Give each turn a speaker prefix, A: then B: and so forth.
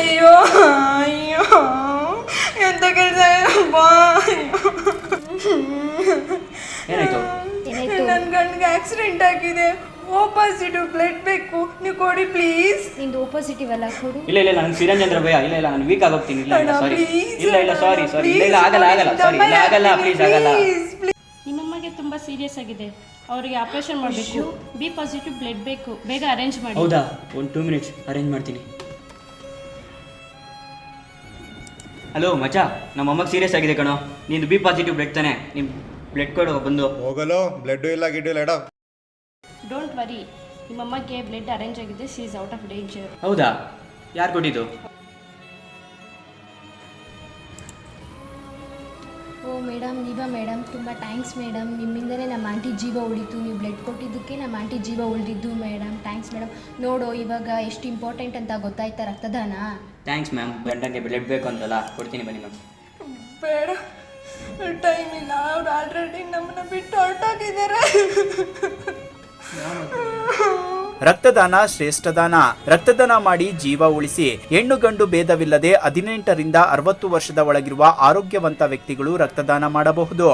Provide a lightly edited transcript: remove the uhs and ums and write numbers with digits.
A: ಅಯ್ಯೋ ಅಯ್ಯೋ ಎಂತ ಕೆಲಸ
B: ಏನಾಯ್ತು?
A: ನನ್ನ ಗಂಡಿಗೆ ಆಕ್ಸಿಡೆಂಟ್ ಆಗಿದೆ, ಓ ಪಾಸಿಟಿವ್ ಬ್ಲಡ್ ಬೇಕು, ನೀವು ಕೊಡಿ ಪ್ಲೀಸ್.
C: ನಿಂದು ಓ ಪಾಸಿಟಿವ್ ಅಲ್ಲ, ಕೊಡು.
B: ಇಲ್ಲ ನನಗೆ ಸಿರಂಜ್ ಅಂದ್ರೆ ಭಯ. ಇಲ್ಲ ನಾನು ವೀಕ್ ಆಗೋಗ್ತೀನಿ. ಇಲ್ಲ ಸಾರಿ. ಇಲ್ಲ ಸಾರಿ ಆಗಲ್ಲ ಸಾರಿ. ಆಗಲ್ಲ ಪ್ಲೀಸ್ ಆಗಲ್ಲ.
D: ನಿಮ್ಮಮ್ಮಗೆ ತುಂಬ ಸೀರಿಯಸ್ ಆಗಿದೆ, ಅವರಿಗೆ ಆಪರೇಷನ್ ಮಾಡಬೇಕು. ಬಿ ಪಾಸಿಟಿವ್ ಬ್ಲಡ್ ಬೇಕು, ಬೇಗ ಅರೇಂಜ್ ಮಾಡಿ.
B: ಹೌದಾ? ಒಂದು 2 ಮಿನಿಟ್ಸ್ ಅರೇಂಜ್ ಮಾಡ್ತೀನಿ. ಹಲೋ ಮಚ್ಚಾ, ನಮ್ಮ ಅಮ್ಮಗೆ ಸೀರಿಯಸ್ ಆಗಿದೆ ಕಣೋ. ನೀನು ಬಿ ಪಾಸಿಟಿವ್ ಬ್ಲಡ್ ತಾನೆ, ನಿಮ್ಮ ಬ್ಲಡ್ ಕೊಡು ಬಂದು.
E: ಹೋಗಲು ಬ್ಲಡ್ ಇಲ್ಲ ಗಿಡ್ಡಿಲ್ಲ ಎಡ.
D: ಡೋಂಟ್ ವರಿ, ನಿಮ್ಮಮ್ಮಗೆ ಬ್ಲಡ್ ಅರೇಂಜ್ ಆಗಿದೆ. C is out of danger.
B: ಹೌದಾ? ಯಾರು ಕೊಟ್ಟಿದ್ದು?
C: ಓ ಮೇಡಮ್, ನೀವಾ ಮೇಡಮ್? ತುಂಬ ಥ್ಯಾಂಕ್ಸ್ ಮೇಡಮ್, ನಿಮ್ಮಿಂದಲೇ ನಮ್ಮ ಆಂಟಿ ಜೀವ ಉಳಿತು. ನೀವು ಬ್ಲಡ್ ಕೊಟ್ಟಿದ್ದಕ್ಕೆ ನಮ್ಮ ಆಂಟಿ ಜೀವ ಉಳಿದಿದ್ದು ಮೇಡಮ್. Thanks madam. ನೋಡು ಇವಾಗ ಎಷ್ಟು ಇಂಪಾರ್ಟೆಂಟ್ ಅಂತ ಗೊತ್ತಾಯ್ತಾ ರಕ್ತದಾನ.
B: Thanks ma'am. ಗಂಟಂಗೆ ಬ್ಲಡ್ ಬೇಕು ಅಂತಲ್ಲ, ಕೊಡ್ತೀನಿ ಬನ್ನಿ ಮ್ಯಾಮ್.
A: ಬೇಡ, ಟೈಮ್ ಇಲ್ಲ, ಅವ್ರು ಆಲ್ರೆಡಿ ನಮ್ಮನ್ನ ಬಿಟ್ಟು ಹೊರಟೋಗಿದ್ದಾರೆ.
F: ರಕ್ತದಾನ ಶ್ರೇಷ್ಠದಾನ. ರಕ್ತದಾನ ಮಾಡಿ ಜೀವ ಉಳಿಸಿ. ಹೆಣ್ಣು ಗಂಡು ಭೇದವಿಲ್ಲದೆ 18 ರಿಂದ 60 ವರ್ಷದ ಒಳಗಿರುವ ಆರೋಗ್ಯವಂತ ವ್ಯಕ್ತಿಗಳು ರಕ್ತದಾನ ಮಾಡಬಹುದು.